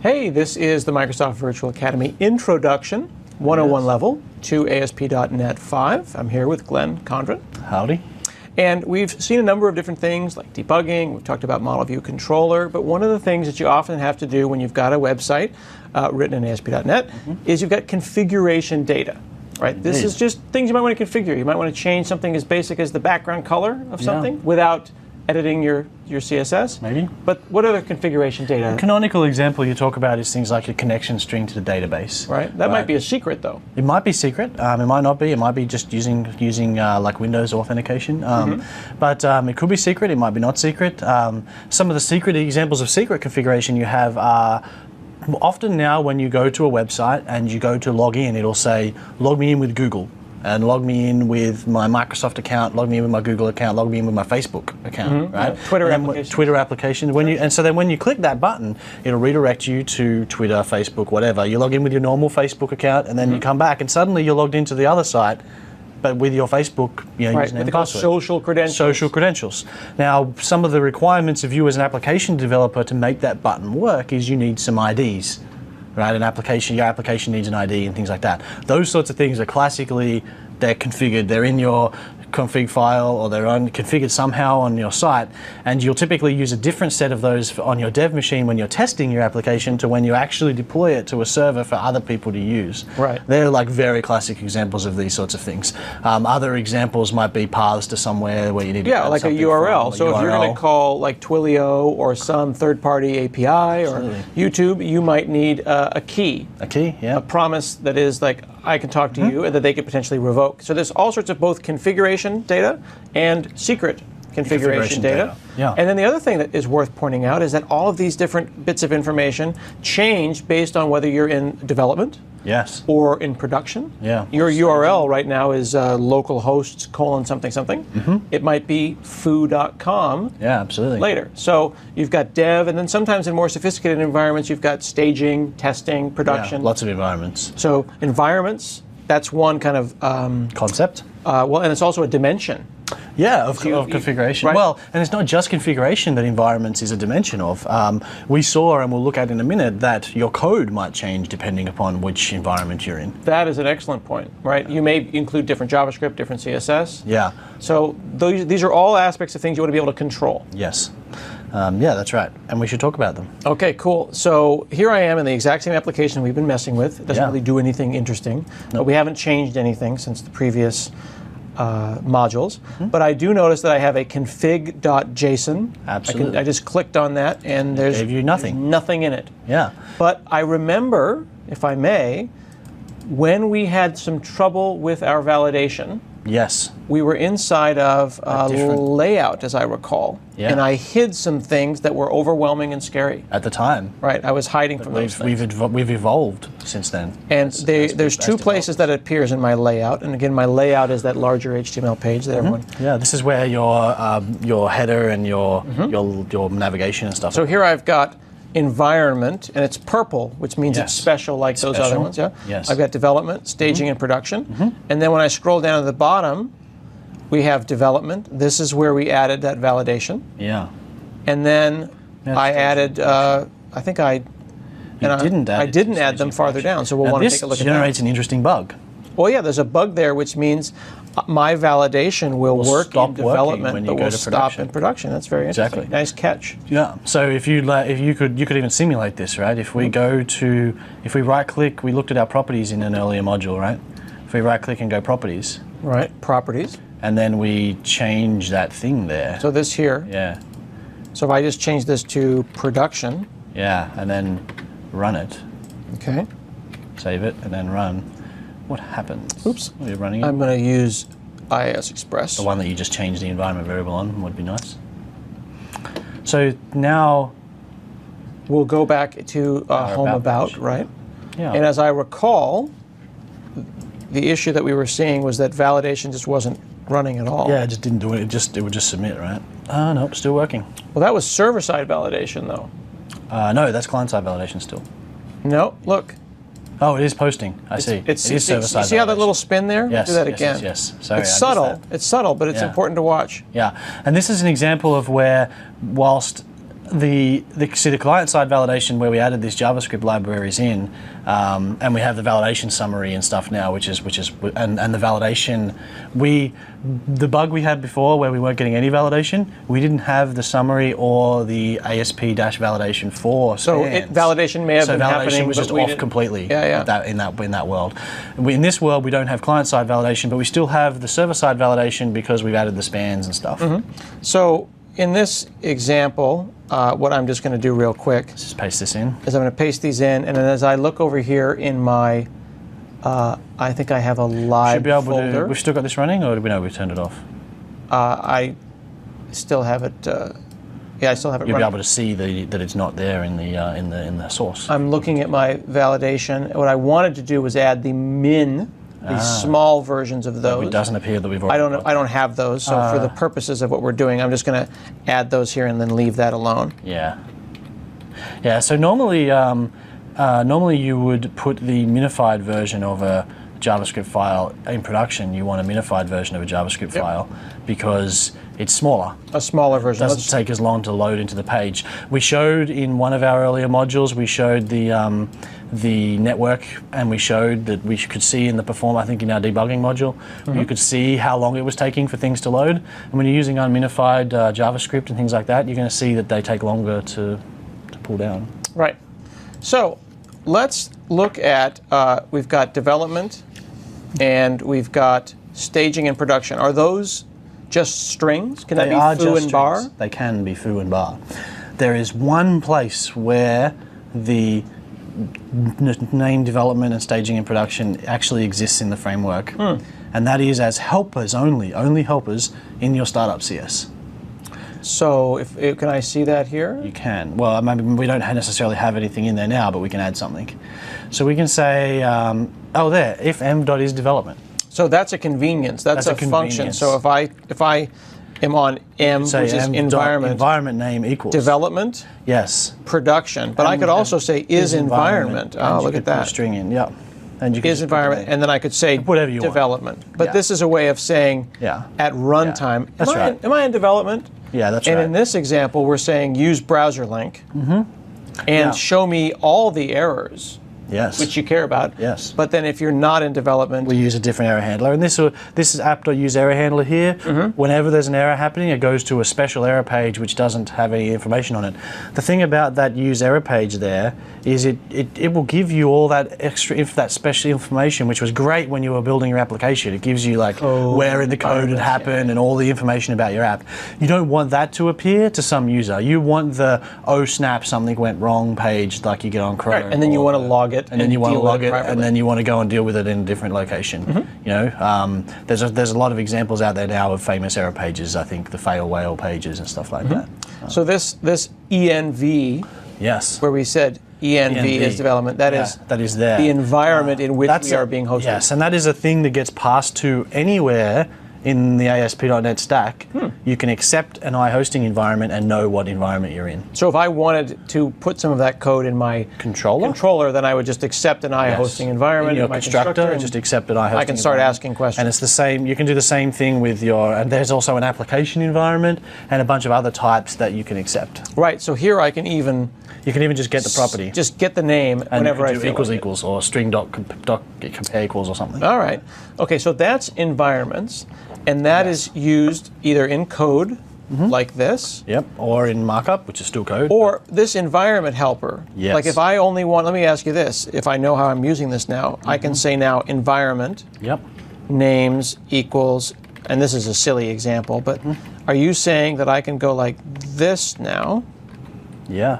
Hey, this is the Microsoft Virtual Academy Introduction 101 level to ASP.NET 5. I'm here with Glenn Condren. Howdy. And we've seen a number of different things like debugging, we've talked about Model View Controller, but one of the things that you often have to do when you've got a website written in ASP.NET is you've got configuration data. Right? This is just things you might want to configure. You might want to change something as basic as the background color of something without editing your CSS. Maybe. But what other configuration data? A canonical example you talk about is things like a connection string to the database. Right. That might be a secret, though. It might be secret. It might not be. It might be just using like Windows authentication. But it could be secret. It might be not secret. Some of the secret examples of secret configuration you have are often now when you go to a website and you go to log in, it'll say, log me in with Google, and log me in with my Microsoft account, log me in with my Google account, log me in with my Facebook account, right? Yeah. Twitter application. And so then when you click that button, it'll redirect you to Twitter, Facebook, whatever. You log in with your normal Facebook account, and then you come back, and suddenly you're logged into the other site, but with your Facebook, username and password. Social credentials. Social credentials. Now, some of the requirements of you as an application developer to make that button work is you need some IDs, right? Your application needs an ID and things like that. Those sorts of things are classically, they're configured, they're in your config file, or they're configured somehow on your site, and you'll typically use a different set of those on your dev machine when you're testing your application to when you actually deploy it to a server for other people to use. Right. They're like very classic examples of these sorts of things. Other examples might be paths to somewhere where you need to add like a something URL. from, So if you're going to call like Twilio or some third-party API or YouTube, you might need a key. A key, yeah. A promise that is like, I can talk to you, and that they could potentially revoke. So there's all sorts of both configuration data and secret configuration data. Yeah. And then the other thing that is worth pointing out is that all of these different bits of information change based on whether you're in development or in production. Yeah. Your URL right now is localhosts : something. It might be foo.com later. So you've got dev, and then sometimes in more sophisticated environments, you've got staging, testing, production. Yeah, lots of environments. So environments, that's one kind of concept. And it's also a dimension. Yeah, of configuration. Right. Well, and it's not just configuration that environments is a dimension of. We saw, and we'll look at in a minute, that your code might change depending upon which environment you're in. That is an excellent point, right? You may include different JavaScript, different CSS. Yeah. So these are all aspects of things you want to be able to control. Yes. Yeah, that's right. And we should talk about them. Okay, cool. So here I am in the exact same application we've been messing with. It doesn't really do anything interesting. But we haven't changed anything since the previous modules. But I do notice that I have a config.json. Absolutely. I just clicked on that, and there's nothing in it. Yeah. But I remember, if I may, when we had some trouble with our validation. Yes. We were inside of layout, as I recall. Yeah. And I hid some things that were overwhelming and scary. At the time. Right, I was hiding from those things. We've evolved since then. And there's two places that it appears in my layout. And again, my layout is that larger HTML page that everyone... Yeah, this is where your header and your navigation and stuff. So here I've got environment, and it's purple, which means it's special like those other ones. Yeah. Yes. I've got development, staging, and production. And then when I scroll down to the bottom, we have development. This is where we added that validation. Yeah. And then I added, I didn't add them farther down, so we'll want to take a look at that. This generates an interesting bug. Well, yeah, there's a bug there, which means my validation will work in development, but will stop in production. That's very interesting. Exactly. Nice catch. Yeah. So if you could even simulate this, right? If we if we right click, we looked at our properties in an earlier module, right? If we right click and go properties. Right. Properties. And then we change that thing there. So this here. Yeah. So if I just change this to production. Yeah, and then run it. Okay. Save it and then run. What happens? Oops. Are you running it? I'm going to use IIS Express. The one that you just changed the environment variable on would be nice. So now we'll go back to home about, right? Yeah. And as I recall, the issue that we were seeing was that validation just wasn't running at all. Yeah, it just didn't do it. It would just submit, right? Oh, nope, still working. Well, that was server-side validation, though. No, that's client-side validation still. No, look. Oh, it is posting. I see. It is server-side validation. See how that little spin there? Yes. Do that again. Yes. Sorry, it's subtle. It's subtle, but it's important to watch. Yeah, and this is an example of where, whilst See the client-side validation where we added these JavaScript libraries in, and we have the validation summary and stuff now, which is and the validation. The bug we had before where we weren't getting any validation, we didn't have the summary or the ASP-validation for So spans. validation may have been happening, validation was but just we off didn't- completely. Yeah. In that world. In this world, we don't have client-side validation, but we still have the server-side validation because we've added the spans and stuff. So in this example, what I'm just going to do real quick Just paste this in. is I'm going to paste these in, and then as I look over here in my, I think I have a live Should be able folder. to. We've still got this running, or do we know we've turned it off? I still have it. I still have it You'll be running. able to see that it's not there in the source. I'm looking at my validation. What I wanted to do was add the min, the small versions of those. It doesn't appear that we've I already. don't. I don't have those. So for the purposes of what we're doing, I'm just going to add those here and then leave that alone. Yeah. Yeah. So normally you would put the minified version of a JavaScript file in production. You want a minified version of a JavaScript file because it's smaller. A smaller version. Doesn't take as long to load into the page. We showed in one of our earlier modules, we showed the network, and we showed that we could see in the perform. I think in our debugging module, you could see how long it was taking for things to load. And when you're using unminified JavaScript and things like that, you're going to see that they take longer to pull down. Right. So let's look at. We've got development, and we've got staging and production. Are those just strings? Can that be foo and bar? They can be foo and bar. There is one place where the name development and staging and production actually exists in the framework, and that is as helpers only helpers in your startup CS. So if can I see that here? You can. Well, maybe we don't necessarily have anything in there now, but we can add something. So we can say, there, if m.isDevelopment. So that's a convenience. That's a function. convenience. So if I am on m, Say which is environment, environment name equals development, Yes. production. But I could also say is environment. And Oh, you look could at put a that. string in. Yeah. And you can Is just put environment, the- and then I could say whatever you want. development. But Yeah. this is a way of saying Yeah. at runtime. That's right. Am I in development? Yeah, that's And right. in this example, we're saying use browser link and show me all the errors Yes. which you care about. Yes. But then if you're not in development, We use a different error handler, and this is app.use error handler here. Whenever there's an error happening, it goes to a special error page which doesn't have any information on it. The thing about that use error page there is it will give you all that extra that special information, which was great when you were building your application. It gives you like where in the code it happened and all the information about your app. You don't want that to appear to some user. You want the oh snap something went wrong page like you get on Chrome. right, and then you want to log it, and then you want to deal with log it, privately. and then you want to go and deal with it in a different location. You know, there's a lot of examples out there now of famous error pages. I think the fail whale pages and stuff like that. So this env, Yes, where we said env is development, that is that is there. the environment in which we are being hosted. Yes, and that is a thing that gets passed to anywhere in the ASP.NET stack. You can accept an iHosting environment and know what environment you're in. So if I wanted to put some of that code in my Controller? then I would just accept an iHosting environment. In your my constructor, and just accept an iHosting I can start environment. asking questions. And it's the same, you can do the same thing with your, and there's also an application environment and a bunch of other types that you can accept. Right, so here I can even You can even just get the property. just get the name And whenever I do feel equals like it. equals or string dot compare equals or something. All right. Okay, so that's environments, and that is used either in code like this, Yep, or in markup, which is still code. or this environment helper. Yes. Like if I only want, let me ask you this, if I know how I'm using this now, I can say now environment Yep. names equals, and this is a silly example, but are you saying that I can go like this now, Yeah.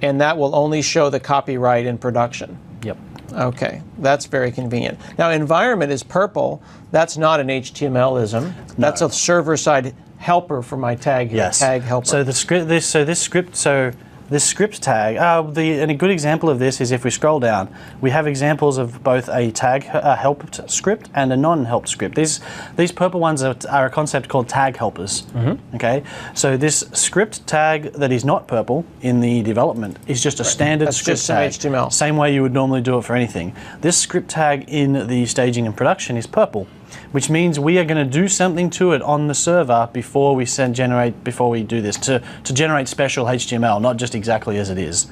and that will only show the copyright in production? Yep. Okay, that's very convenient. Now, environment is purple. That's not an HTML-ism. That's a server-side helper for my tag here, Yes. tag helper. So this script tag, and a good example of this is if we scroll down, we have examples of both a tag helped script and a non-helped script. These purple ones are a concept called tag helpers. Okay, so this script tag that is not purple in the development is just a standard That's script just some tag. HTML. Same way you would normally do it for anything. This script tag in the staging and production is purple. which means we are going to do something to it on the server before we do this to generate special HTML, not just exactly as it is.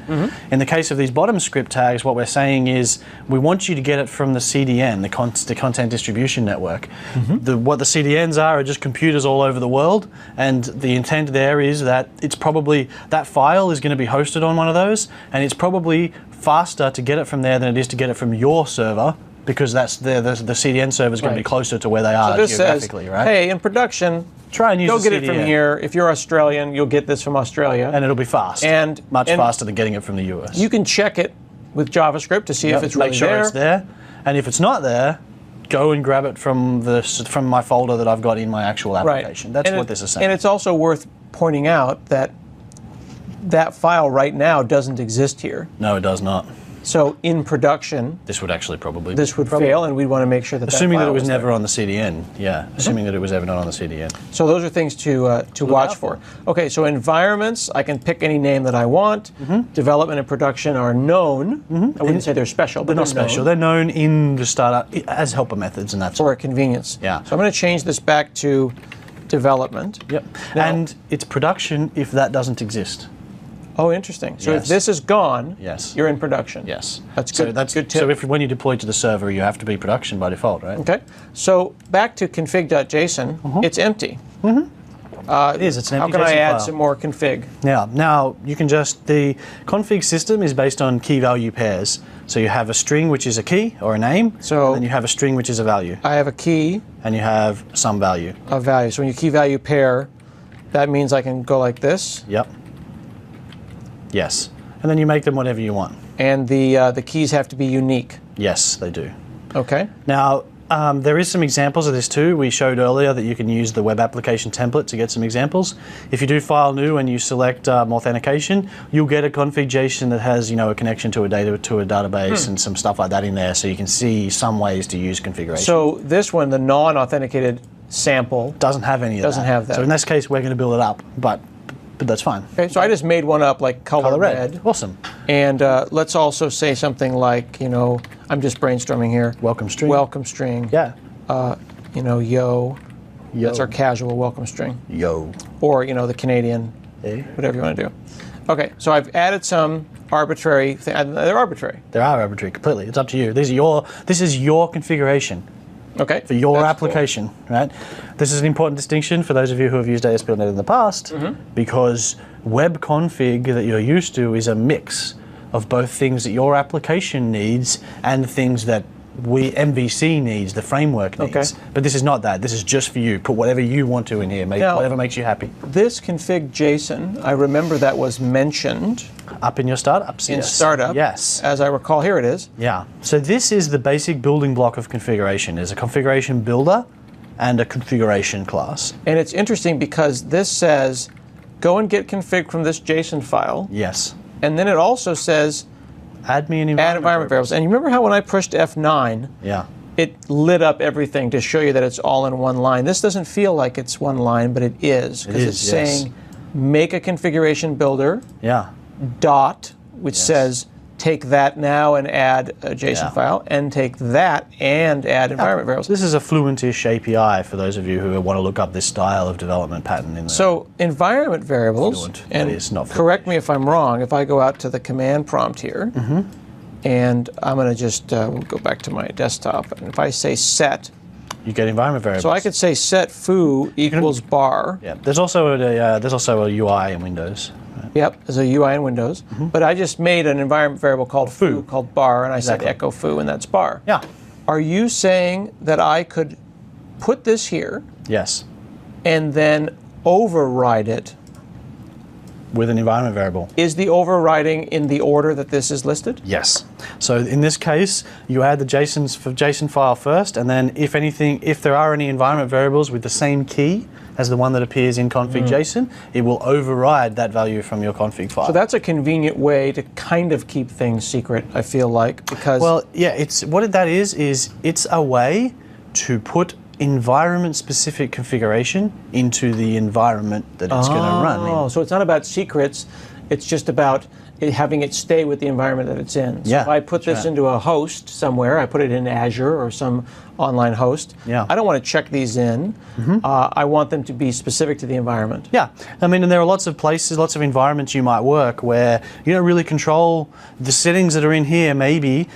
In the case of these bottom script tags, what we're saying is we want you to get it from the CDN, the Content Distribution Network. What the CDNs are just computers all over the world, and the intent there is that it's probably that file is going to be hosted on one of those, and it's probably faster to get it from there than it is to get it from your server, because that's the CDN server is going to be closer to where they are geographically, right? Hey, in production, try and use go the get CDN. it from here. If you're Australian, you'll get this from Australia, and it'll be fast, and much faster than getting it from the US. You can check it with JavaScript to see if it's really make sure there. it's there, and if it's not there, go and grab it from my folder that I've got in my actual application. That's what this is saying. And it's also worth pointing out that that file right now doesn't exist here. No, it does not. So in production, This would actually probably this would fail, and we'd want to make sure that assuming that that file it was never there. on the CDN. Yeah, assuming that it was ever not on the CDN. So those are things to watch out for. Okay, so environments, I can pick any name that I want. Development and production are known. I wouldn't say they're special, but They're not special. known They're known in the startup as helper methods, and that's for convenience. Yeah. So I'm going to change this back to development. Yep. Now- And it's production if that doesn't exist. Oh, interesting. So if Yes. this is gone, Yes. you're in production. Yes. That's So good. that's good tip. So when you deploy to the server, you have to be production by default, right? Okay. So back to config.json, it's empty. It is. It's an How empty can I JSON add file. some more config? Now you can the config system is based on key value pairs. So you have a string which is a key or a name, So- and then you have a string which is a value, I have a key, and you have some value. a value. So when you key value pair, that means I can go like this, Yep. Yes. And then you make them whatever you want. and the keys have to be unique. Yes, they do. Okay. Now, there is some examples of this too. We showed earlier that you can use the web application template to get some examples. If you do file new and you select authentication, you'll get a config JSON that has a connection to a database and some stuff like that in there, so you can see some ways to use configuration. So this one, the non-authenticated sample. doesn't have any of that. Doesn't have that. So in this case, we're going to build it up, but that's fine. Okay. So I just made one up like color, Color red. red. Awesome. And let's also say something like, I'm just brainstorming here. Welcome string. Welcome string. Yeah. Yo. Yo. That's our casual welcome string. Yo. Or, the Canadian, whatever you want to do. Okay, so I've added some arbitrary, they're arbitrary. They are arbitrary completely. It's up to you. This is your configuration Okay. for your that's application, right? This is an important distinction for those of you who have used ASP.NET in the past, because web config that you're used to is a mix of both things that your application needs and things that MVC needs, the framework needs. Okay. But this is not that. This is just for you. Put whatever you want to in here. Make Now- whatever makes you happy. Cool. This config JSON, I remember that was mentioned Up in your startups. in yes. startup. Yes. As I recall, here it is. Yeah. So this is the basic building block of configuration. There's a configuration builder and a configuration class. And it's interesting because this says, go and get config from this JSON file. Yes. And then it also says, Add me an add environment variables. And you remember how when I pushed F9, Yeah. it lit up everything to show you that it's all in one line. This doesn't feel like it's one line, but it is. Because it's is, yes. saying, make a configuration builder, Yeah. dot, which says, take that now and add a JSON Yeah. file, and take that and add environment variables. This is a Fluentish API for those of you who want to look up this style of development pattern in there. So environment variables, Fluent. and It is not correct me if I'm wrong, if I go out to the command prompt here, and I'm going to just we'll go back to my desktop, and if I say set, you get environment variables. so I could say set foo equals bar. Yeah. There's also a UI in Windows. Yep, there's a UI in Windows, but I just made an environment variable called foo, called bar, and I Exactly. said echo foo, and that's bar. Yeah. Are you saying that I could put this here Yes. and then override it? With an environment variable. Is the overriding in the order that this is listed? Yes. So in this case, you add the JSON file first, and then if there are any environment variables with the same key as the one that appears in config JSON, it will override that value from your config file. So that's a convenient way to kind of keep things secret, I feel like, because Well, yeah, that is it's a way to put environment-specific configuration into the environment that it's going to run in. so it's not about secrets, It's just about having it stay with the environment that it's in. So Yeah, if I put this right. into a host somewhere, I put it in Azure or some online host, Yeah. I don't want to check these in. I want them to be specific to the environment. Yeah, I mean, and there are lots of places, lots of environments you might work where you don't really control the settings that are in here. Maybe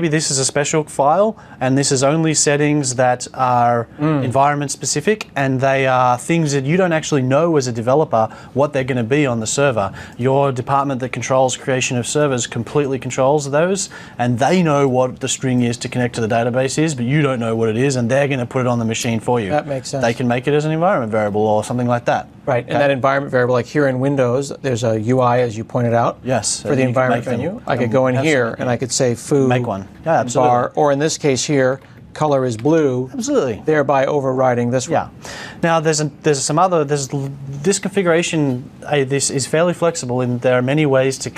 this is a special file, and this is only settings that are environment specific, and they are things that you don't actually know as a developer what they're going to be on the server. Your department that controls creation of servers completely controls those, and they know what the string is to connect to the database is, but you don't know what it is, and they're going to put it on the machine for you. That makes sense. They can make it as an environment variable or something like that. Right, and that environment variable, like here in Windows, there's a UI, as you pointed out. Yes, For the you can environment make them. menu. I could go in here Absolutely. and I could say foo. Make one. Yeah, absolutely. Bar, or in this case here, color is blue. Absolutely. Thereby overriding this Yeah. one. Now this configuration. This is fairly flexible, and there are many ways to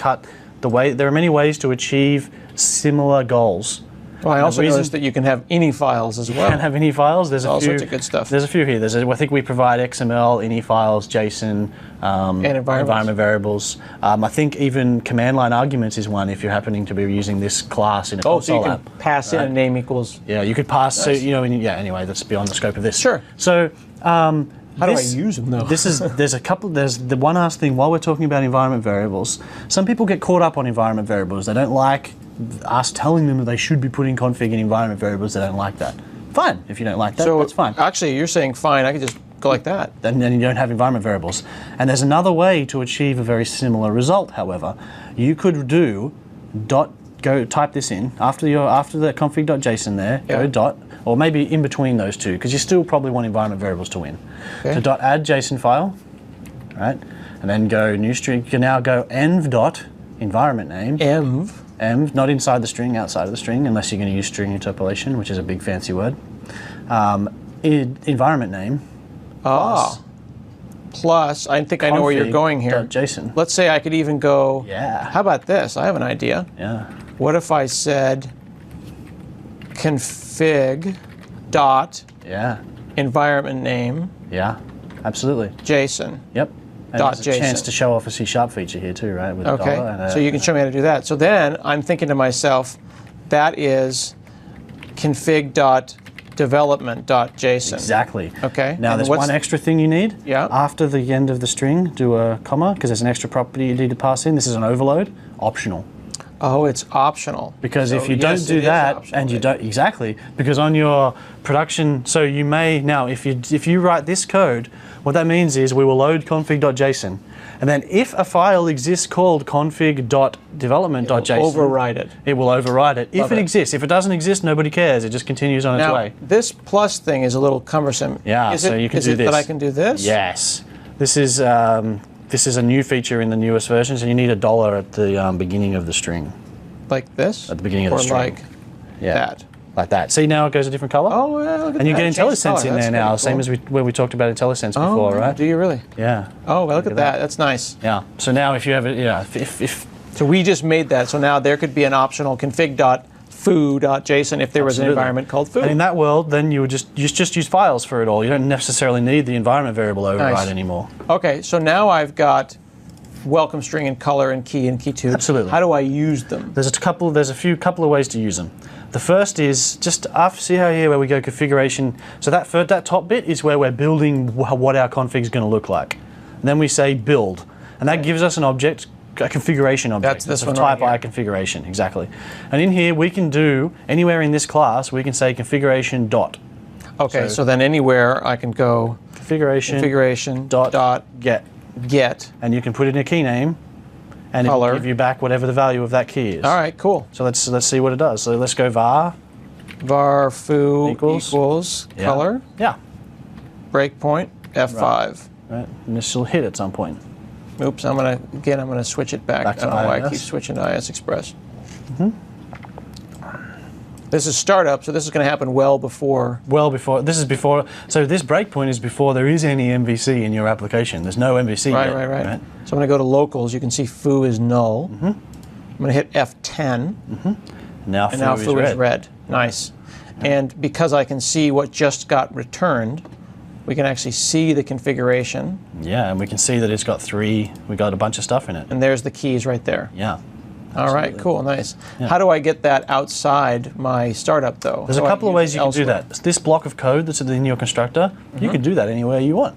There are many ways to achieve similar goals. Well, I also reason- noticed that you can have any files as well. Can't have any files. There's All a few, sorts of good stuff. There's a few here. I think we provide XML, ini files, JSON, And environments. variables. I think even command line arguments is one if you're happening to be using this class in a Oh, so you console can app. pass in right? a name equals. Yeah, you could pass. So Nice. anyway, that's beyond the scope of this. Sure. So. How do I use them though? There's the one last thing while we're talking about environment variables. Some people get caught up on environment variables. They don't like us telling them that they should be putting config in environment variables. They don't like that. Fine, if you don't like that, So that's fine. Actually, you're saying fine. I could just go like that. Then you don't have environment variables. And there's another way to achieve a very similar result. However, you could do go type this in after the config.json there. Yeah. Go dot, or maybe in between those two, because you still probably want environment variables to win. Okay. So dot add JSON file, right? And then go new string. You can now go env dot environment name. Env, not inside the string, outside of the string, unless you're going to use string interpolation, which is a big fancy word. Environment name. Plus, I think I know where you're going here. .json. Let's say I could even go. Yeah. How about this? I have an idea. Yeah. What if I said config dot Yeah. environment name Yeah. Absolutely. JSON? Yep. And Dot there's a chance JSON. to show off a C# feature here too, right? With a Okay. dollar and a- So you can show me how to do that. So then I'm thinking to myself, that is config.development.json. Exactly. Okay. Now And there's what's- one extra thing you need. Yeah. After the end of the string, do a comma, because there's an extra property you need to pass in. This is an overload. Optional. Oh, it's optional. Because So if you yes, don't do it is that, optional. and you don't exactly, because on your production, so you may now, if you write this code, what that means is we will load config.json, and then if a file exists called config.development.json, override it. It will override it. Love If it it. exists, if it doesn't exist, nobody cares. It just continues on its Now, way. this plus thing is a little cumbersome. Yeah, Is so it, you can is do it this. that I can do this? Yes, this is a new feature in the newest versions, and you need $1 at the beginning of the string. Like this? At the beginning of the or string. like Yeah, that? like that. See, now it goes a different color. Oh, well, look at and you that. get Change the IntelliSense color. in That's there now, pretty same cool. as when we talked about IntelliSense before, right? Do you really? Yeah. Oh, well, look at at that. that. That's nice. Yeah. So now if you have it, if So we just made that. So now there could be an optional config.foo.json if there was an Absolutely. environment called foo. and in that world, then you would just use files for it all. You don't necessarily need the environment variable override Nice. anymore. Okay, so now I've got welcome string and color and key two. Absolutely. How do I use them? There's a couple of ways to use them. The first is just after, see how here where we go configuration. So that top bit is where we're building what our config is going to look like. And then we say build, and that gives us an object, a configuration object. That's this It's a one type right I here. configuration, exactly. And in here we can do anywhere in this class we can say configuration dot. Okay, so then anywhere I can go configuration dot get. And you can put in a key name, and it Color. will give you back whatever the value of that key is. All right, cool. So let's see what it does. So let's go var Var foo Equals. equals Yeah. color Yeah. breakpoint F5. Right. And this will hit at some point. Oops, I'm gonna switch it back. Back I to don't know why I IIS. keep switching to IS Express. This is startup, so this is going to happen well before. Well before, so this breakpoint is before there is any MVC in your application. There's no MVC Right, yet. right. So I'm going to go to locals. You can see foo is null. Mm-hmm. I'm going to hit F10, Now and now foo is is red. Nice. And because I can see what just got returned, we can actually see the configuration, Yeah, and we can see that it's got we got a bunch of stuff in it. and there's the keys right there. Yeah. All right, cool, nice. How do I get that outside my startup, though? There's a couple of ways you can do that. This block of code that's in your constructor, you can do that anywhere you want,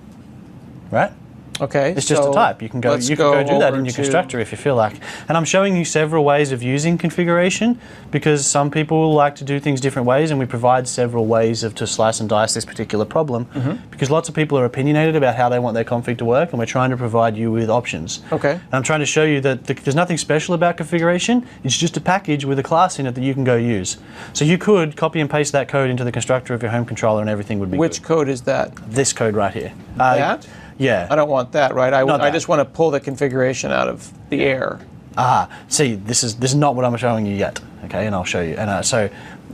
right? Okay, It's just a type. You can go. You can go do that in your constructor if you feel like. And I'm showing you several ways of using configuration because some people like to do things different ways, and we provide several ways to slice and dice this particular problem because lots of people are opinionated about how they want their config to work, and we're trying to provide you with options. Okay. And I'm trying to show you that there's nothing special about configuration. It's just a package with a class in it that you can go use. So you could copy and paste that code into the constructor of your home controller, and everything would be Which good. code is that? This code right here. That? Yeah. I don't want that, right? I that. just want to pull the configuration out of the air. See, this is not what I'm showing you yet, okay? And I'll show you. And so,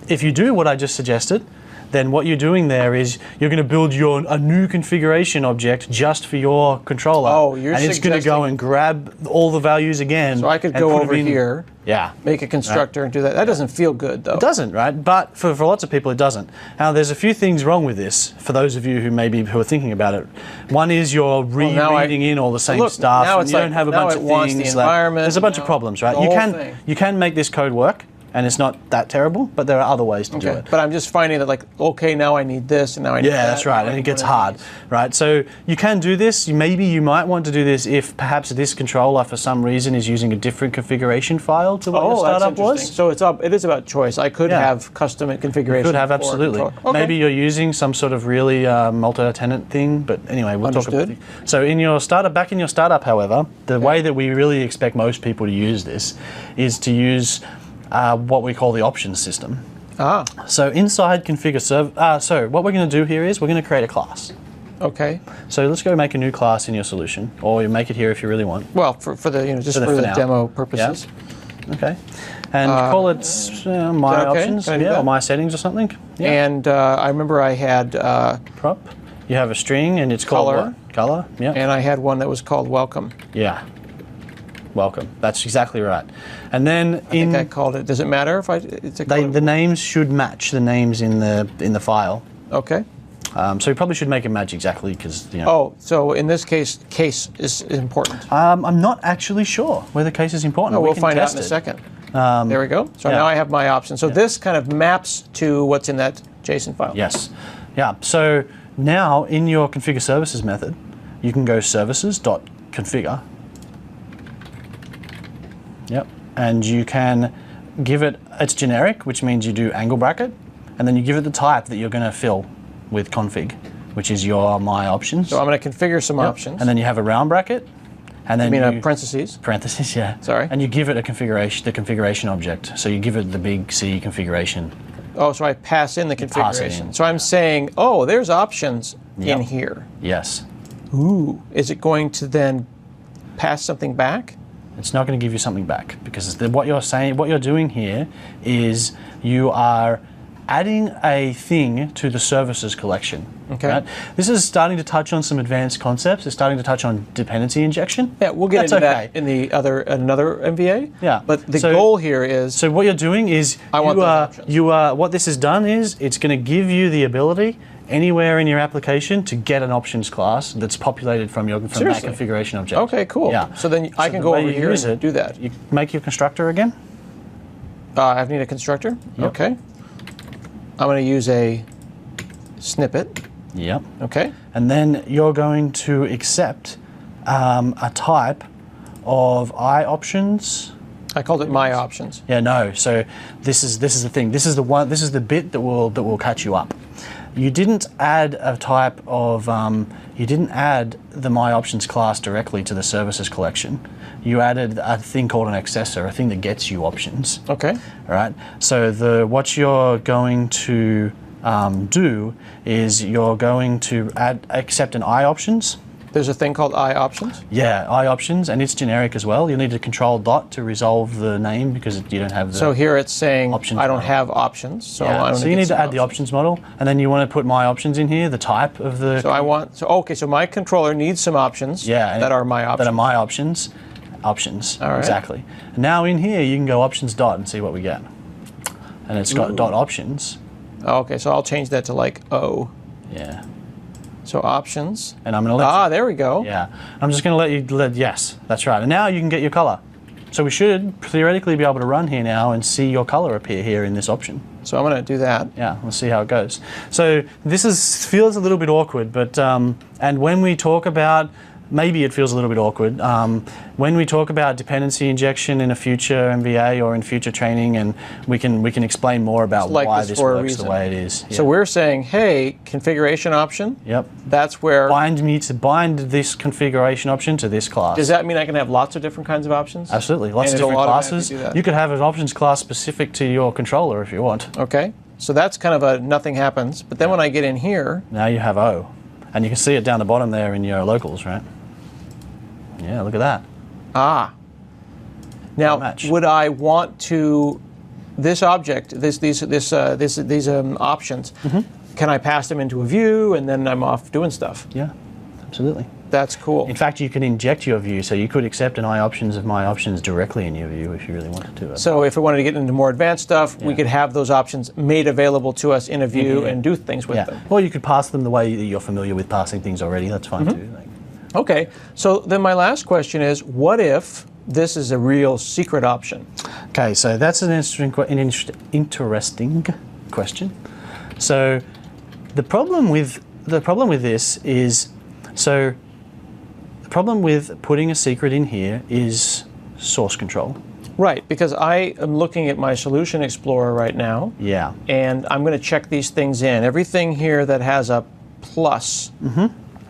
if you do what I just suggested, then what you're doing there is you're going to build a new configuration object just for your controller. Oh, you're and it's going to go and grab all the values again. So I could and go put over them in. here, Yeah. make a constructor, and do that. That doesn't feel good, though. It doesn't, right? But for lots of people, it doesn't. Now, there's a few things wrong with this. For those of you who are thinking about it, one is you're rereading in all the same stuff, now and it's you like, don't have a now bunch it of wants things. the environment, there's a bunch of problems, right? the whole thing. You can make this code work, and it's not that terrible. But there are other ways to do it. But I'm just finding that, like, okay, now I need this, and now I need that. Yeah, that's right, and it gets hard, right? So you can do this. Maybe you might want to do this if perhaps this controller, for some reason, is using a different configuration file to what your that's startup interesting. was. So it is about choice. I could have custom configuration. Could have, for absolutely. control. Okay. Maybe you're using some sort of really multi-tenant thing, but anyway, we'll talk about Understood. it. So in your startup, back in your startup, however, the way that we really expect most people to use this is to use what we call the options system. So inside configure server, so what we're going to do here is we're going to create a class. Okay. So let's go make a new class in your solution, or you make it here if you really want. Well, for the just for the now. demo purposes. Okay. And call it my okay? options, Can I do that? or my settings or something. Yeah. And I remember I had Prop. You have a string and it's called Color. what? Color. Yeah. and I had one that was called welcome. Yeah. Welcome. That's exactly right. And then I think I called it. Does it matter if it's a the names should match the names in the file. Okay. So you probably should make it match exactly because Oh, so in this case is important. I'm not actually sure whether case is important. Oh, We we'll can find out test in a it. second. There we go. So yeah. now I have my option. So this kind of maps to what's in that JSON file. Yes. Yeah. So now in your configure services method, you can go services.configure. Yep. And you can give it's generic, which means you do angle bracket, and then you give it the type that you're going to fill with config, which is your my options. So I'm going to configure some options. And then you have a round bracket, and then a parentheses. parentheses, yeah. Sorry. And you give it the configuration object. So you give it the big C configuration. Oh, so I pass in the pass it configuration. in. So I'm saying, oh, there's options Yep. in here. Yes. Ooh. Is it going to then pass something back? It's not going to give you something back because what you're doing here is you are adding a thing to the services collection. Okay. Right? This is starting to touch on some advanced concepts. It's starting to touch on dependency injection. Yeah, we'll get That's into okay. that in another MVA. Yeah. But the So- goal here is So what you're doing is I want those options. what this has done is it's going to give you the ability anywhere in your application to get an options class that's populated from that Seriously? configuration object. okay, cool. Yeah. So then I can the go way over you here use and do that. You make your constructor again. I need a constructor. Yep. Okay. I'm going to use a snippet. Yep. Okay. And then you're going to accept a type of iOptions. I called it my options. Yeah, no. So this is the thing. This is the bit that will catch you up. You didn't add a type of you didn't add the my options class directly to the services collection. You added a thing called an accessor, a thing that gets you options. Okay. All right. So what you're going to do is you're going to accept an iOptions. There's a thing called iOptions. Yeah, iOptions, and it's generic as well. You'll need to control dot to resolve the name because you don't have the. So here it's saying Options I don't model. have options. So yeah. I'm So gonna you get need to some add the options model, and then you want to put my options in here, the type of the. So I want. So okay. So my controller needs some options. yeah, That are my options. That are my options. Options. All right. Exactly. And now in here you can go options dot and see what we get, and it's got dot options. Okay. So I'll change that to like O. Yeah. So options. And I'm going to let Ah, there we go. Yeah. I'm just going to yes, that's right. And now you can get your color. So we should theoretically be able to run here now and see your color appear here in this option. So I'm going to do that. Yeah, we'll see how it goes. So this feels a little bit awkward, but and when we talk about, maybe it feels a little bit awkward, when we talk about dependency injection in a future MVA or in future training, and we can explain more about like why this this for a works reason. the way it is. So we're saying, hey, configuration option. Yep. That's where. Bind this configuration option to this class. Does that mean I can have lots of different kinds of options? Absolutely, lots And of it'll different automatically classes. do that. You could have an options class specific to your controller if you want. Okay. So that's kind of a nothing happens. But then when I get in here, Now you have O, and you can see it down the bottom there in your locals, right? Yeah, look at that. now match. would I want to this object, these options? Can I pass them into a view and then I'm off doing stuff? Yeah, absolutely. That's cool. In fact, you can inject your view, so you could accept an iOptions of my options directly in your view if you really wanted to. So if we wanted to get into more advanced stuff, we could have those options made available to us in a view and do things with them. Or you could pass them the way that you're familiar with passing things already. That's fine too. Like, Okay. So then my last question is, what if this is a real secret option? okay, so that's an interesting question. So the problem with this is the problem with putting a secret in here is source control. Right, because I am looking at my Solution Explorer right now, Yeah. and I'm going to check these things in. Everything here that has a plus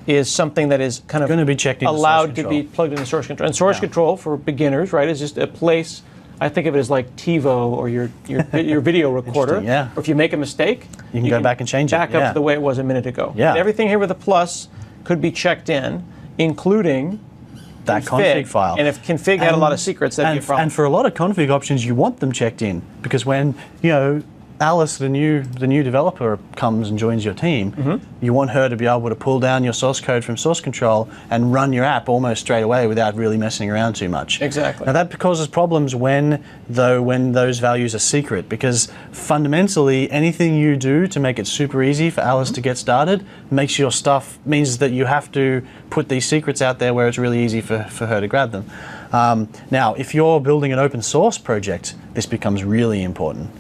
is something that is kind of Going to be checked into allowed source to control. be plugged into source control. And source control for beginners, right, is just a place. I think of it as like TiVo or your video recorder. Interesting, yeah. Or if you make a mistake, You can go back and change it, back yeah. up to the way it was a minute ago. Yeah. And everything here with a plus could be checked in, including That config file. And if config had a lot of secrets, that'd be a problem. And for a lot of config options, you want them checked in because when Alice, the new developer, comes and joins your team, you want her to be able to pull down your source code from source control and run your app almost straight away without really messing around too much. Exactly. Now that causes problems when those values are secret, because fundamentally anything you do to make it super easy for Alice to get started means that you have to put these secrets out there where it's really easy for her to grab them. Now, if you're building an open source project, this becomes really important.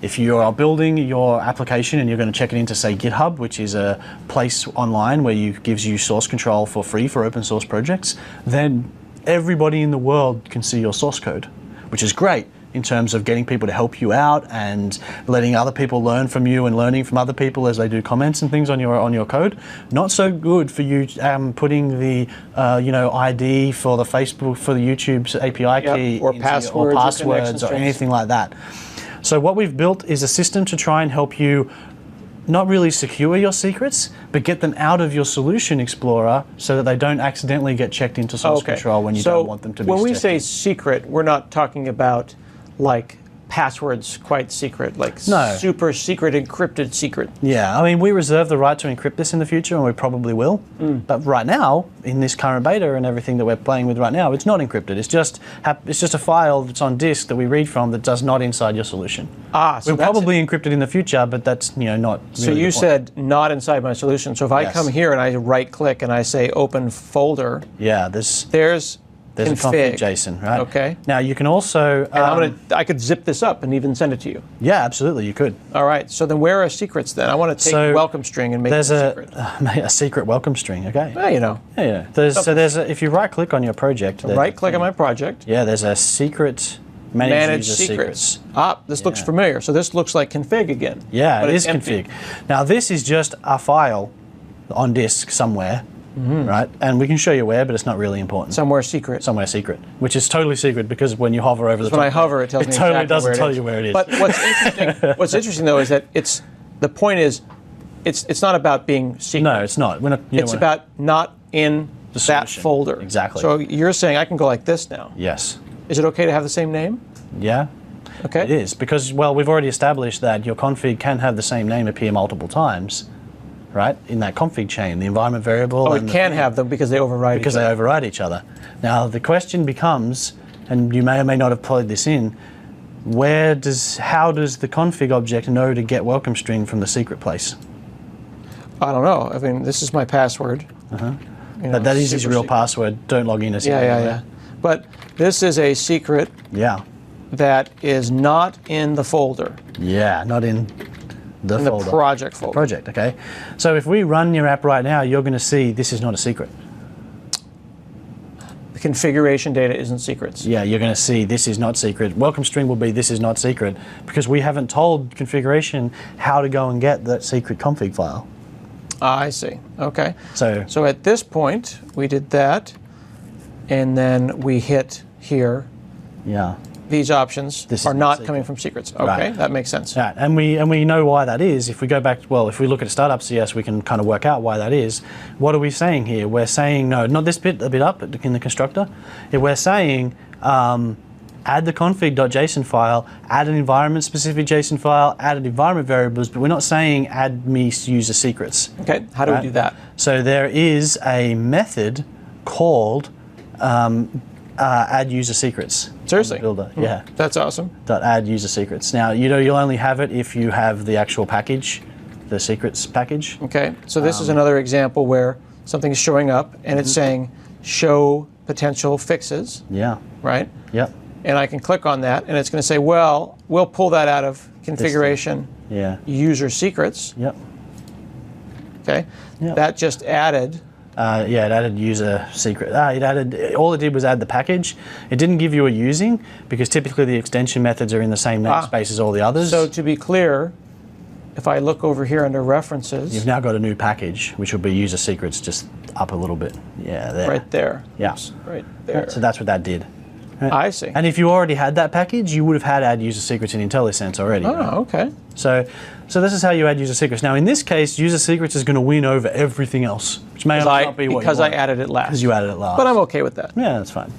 If you are building your application and you're going to check it into, say, GitHub, which is a place online where gives you source control for free for open source projects, then everybody in the world can see your source code, which is great in terms of getting people to help you out and letting other people learn from you and learning from other people as they do comments and things on your code. Not so good for you putting the ID for the Facebook, for the YouTube's API key or passwords or connection or strings. anything like that. So what we've built is a system to try and help you not really secure your secrets, but get them out of your Solution Explorer so that they don't accidentally get checked into source control when you don't want them to be. When we checked say in. secret, we're not talking about like passwords quite secret, like No. super secret encrypted secret. Yeah, I mean, we reserve the right to encrypt this in the future, and we probably will. But right now, in this current beta and everything that we're playing with right now, it's not encrypted. It's just a file that's on disk that we read from that does not inside your solution. So we'll that's probably encrypt it in the future, but that's not. So really you the point. said not inside my solution. So if I Yes. come here and I right click and I say open folder, Yeah, there's there's a config JSON, right? Okay. Now you can also. And I could zip this up and even send it to you. Yeah, absolutely, you could. All right. So then where are secrets then? I want to take So welcome string and make it There's a secret. a secret welcome string. Okay. Well, you know, Yeah. If you right click on your project. right click on my project. Yeah, there's a secret. Manage user secrets. This looks familiar. So this looks like config again. Yeah, but it it's is empty. config. Now this is just a file on disk somewhere, right? And we can show you where, but it's not really important. Somewhere secret. Somewhere secret, which is totally secret because when you hover over the top, When I hover, it tells me totally exactly doesn't where it tell is. you where it is. But what's interesting though is that the point is it's not about being secret. No, it's not. We're not It's about not in that solution. folder. Exactly. So you're saying I can go like this now. Yes. Is it okay to have the same name? Yeah. Okay. It is because we've already established that your config can have the same name appear multiple times, right? In that config chain, the environment variable. Oh, and it the can thing. have them because they override Because each they other. override each other. Now the question becomes, and you may or may not have plugged this in, how does the config object know to get welcome string from the secret place? I don't know. I mean, this is my password. You know, That is his super real secret. password. Don't log in as him. Yeah. But this is a secret Yeah. that is not in the folder, Yeah, not in the in the folder. project folder. Project, okay? So if we run your app right now, you're going to see this is not a secret. The configuration data isn't secrets. Yeah, you're going to see this is not secret. Welcome string will be this is not secret because we haven't told configuration how to go and get that secret config file. I see. Okay. So So at this point, we did that, and then we hit here. yeah. These options This is are not not secret. coming from secrets. Okay, Right. that makes sense. Right, and we know why that is. If we go back, well, if we look at Startup CS, we can kind of work out why that is. What are we saying here? We're saying, no, not this bit, a bit up in the constructor. If we're saying add the config.json file, add an environment-specific JSON file, add an environment variables, but we're not saying add me user secrets. Okay, how do Right. we do that? So there is a method called add user secrets. Seriously? On the builder, yeah. That's awesome. Add user secrets. Now, you know, you'll only have it if you have the actual package, the secrets package. Okay, so this is another example where something is showing up and it's saying show potential fixes, Yeah. right? Yep. And I can click on that and it's going to say, well, we'll pull that out of configuration Yeah. user secrets. Yep. Okay, Yep. that just added. Yeah, it added user secret. It added. All it did was add the package. It didn't give you a using because typically the extension methods are in the same namespace as all the others. So to be clear, if I look over here under references, you've now got a new package, which will be user secrets, just up a little bit. Yeah, there. right there. Yeah. Oops, right there. So that's what that did. I see. And if you already had that package, you would have had add user secrets in IntelliSense already. Oh, right? okay. So this is how you add user secrets. Now, in this case, user secrets is going to win over everything else, which may or may not be what you Because I want. added it last. Because you added it last. But I'm okay with that. Yeah, that's fine.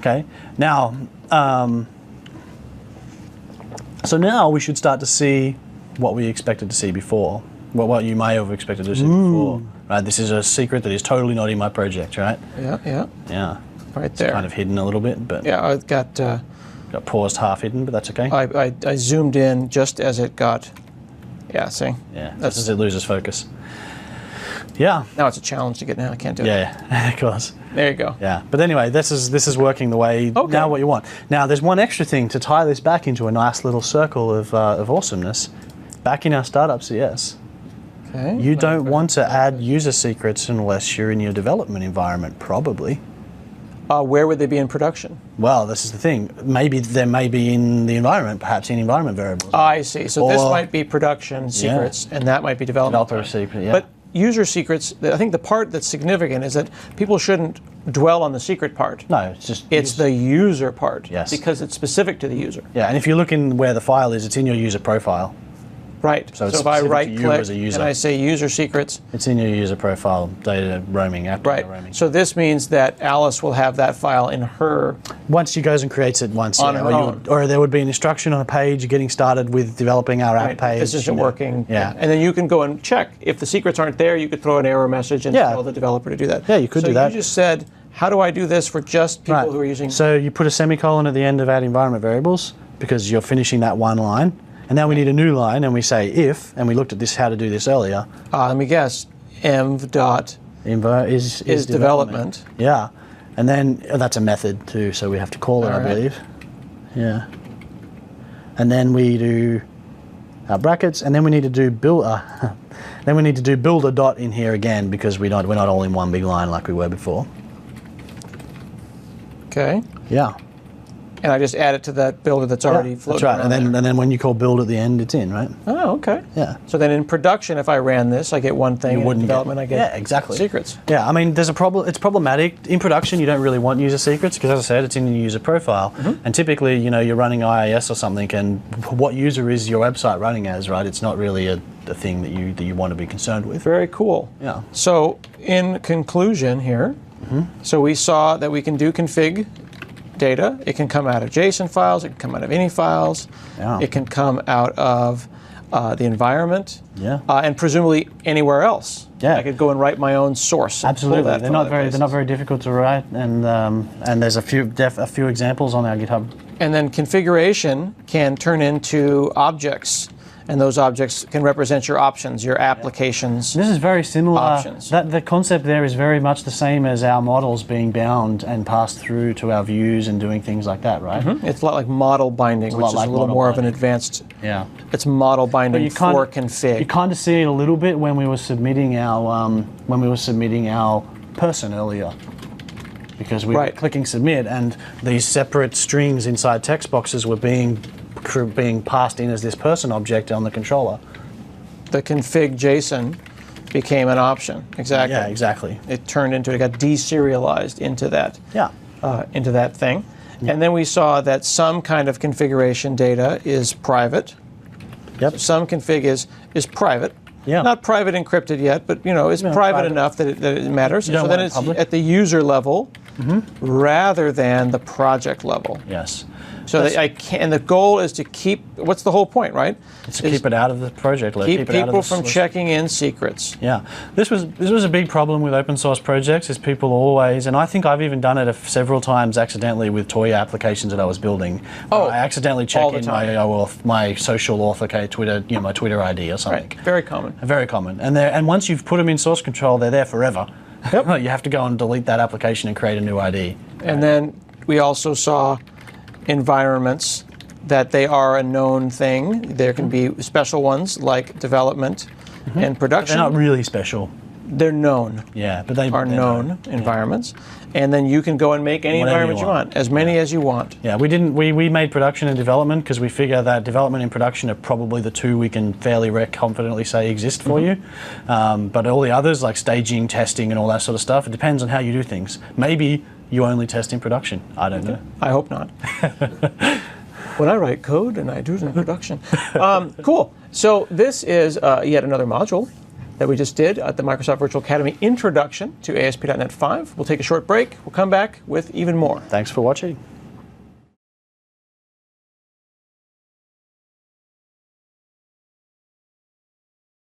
Okay. Now, so now we should start to see what we expected to see before. What you may have expected to see before. Right. This is a secret that is totally not in my project. Right. Yeah, Yeah. right there. Kind of hidden a little bit, but Yeah, I've got. got paused half hidden, but that's okay. I zoomed in just as it got. Yeah, see. Yeah. Just as it loses focus. Yeah. Now it's a challenge to get now. I can't do it. Yeah. Of course. There you go. Yeah, but anyway, this is working the way now what you want. Now, there's one extra thing to tie this back into a nice little circle of awesomeness. Back in our Startup CS, Okay. you don't want to add user secrets unless you're in your development environment, probably. Where would they be in production? Well, this is the thing. Maybe they may be in the environment, perhaps in environment variables. I see. So this Or- might be production secrets, and that might be development. Developer secret, yeah. But user secrets, I think the part that's significant is that people shouldn't dwell on the secret part. No, it's just It's the user part. Yes. Because it's specific to the user. yeah. And if you look in where the file is, it's in your user profile. Right. So it's if I specific to right you click as a user. and I say user secrets, It's in your user profile, data roaming, app right. data roaming. So this means that Alice will have that file in her. Once she goes and creates it once, On yeah, her or, own. or there would be an instruction on a page getting started with developing our app Right, page. this isn't you know. working. Yeah. And then you can go and check. If the secrets aren't there, you could throw an error message and Yeah. tell the developer to do that. Yeah, you could do that. So you just said, how do I do this for just people Right. who are using... So you put a semicolon at the end of add environment variables because you're finishing that one line. And now we need a new line and we say if, and we looked at this how to do this earlier. let me guess. Env dot Is development. Yeah. And then that's a method too, so we have to call it, All I right. believe. Yeah. And then we do our brackets, and then we need to do then we need to do builder dot in here again because we're not all in one big line like we were before. Okay. Yeah. And I just add it to that builder that's already That's floating right. around And there. then when you call build at the end, it's in, right? Oh, okay. Yeah. So then in production, if I ran this, I get one thing. You and wouldn't in get- development, I get yeah, exactly. secrets. Yeah, I mean, there's a problem. It's problematic in production. You don't really want user secrets because, as I said, it's in your user profile. And typically, you're running IIS or something, and what user is your website running as, right? It's not really a thing that you want to be concerned with. Very cool. Yeah. So in conclusion here, so we saw that we can do config data. It can come out of JSON files. It can come out of any files. Yeah. It can come out of the environment. Yeah. And presumably anywhere else. Yeah. I could go and write my own source. and pull Absolutely, that they're from not other very places. difficult to write, and there's a few examples on our GitHub. And then configuration can turn into objects. And those objects can represent your options, your applications. This is very similar. Options. The concept there is very much the same as our models being bound and passed through to our views and doing things like that, right? It's a lot like model binding, which is a little more of an advanced. Yeah. It's model binding for You config. kind of see it a little bit when we were submitting our person earlier, because we were Right. clicking submit, and these separate strings inside text boxes were being passed in as this person object on the controller. The config JSON became an option. Exactly. Yeah, exactly. It turned into, it got deserialized into that. Yeah. Into that thing. And then we saw that some kind of configuration data is private. Yep. Some config is private. Yeah. Not private encrypted yet, but it's private enough that it matters. You don't So want then it it's public. at the user level rather than the project level. Yes. So that and the goal is to keep. What's the whole point, right? It's to keep it out of the project. Keep it out of people the from source. checking in secrets. Yeah, this was a big problem with open source projects. Is people always, and I think I've even done it several times accidentally with toy applications that I was building. I accidentally check all the in time. my social auth, Twitter, my Twitter ID or something. Right. Very common. Very common, and once you've put them in source control, they're there forever. Yep. You have to go and delete that application and create a new ID. And then we also saw environments that they are a known thing. There can be special ones like development and production. They're not really special. They're known. Yeah, but they Are known environments. And then you can go and make any Whatever environment you you want. want, as many as you want. Yeah, we made production and development because we figure that development and production are probably the two we can fairly confidently say exist for you. But all the others, like staging, testing, and all that sort of stuff, it depends on how you do things. Maybe you only test in production. I don't know. I hope not. When I write code and I do it in production. Cool. So this is yet another module that we just did at the Microsoft Virtual Academy Introduction to ASP.NET 5. We'll take a short break. We'll come back with even more. Thanks for watching.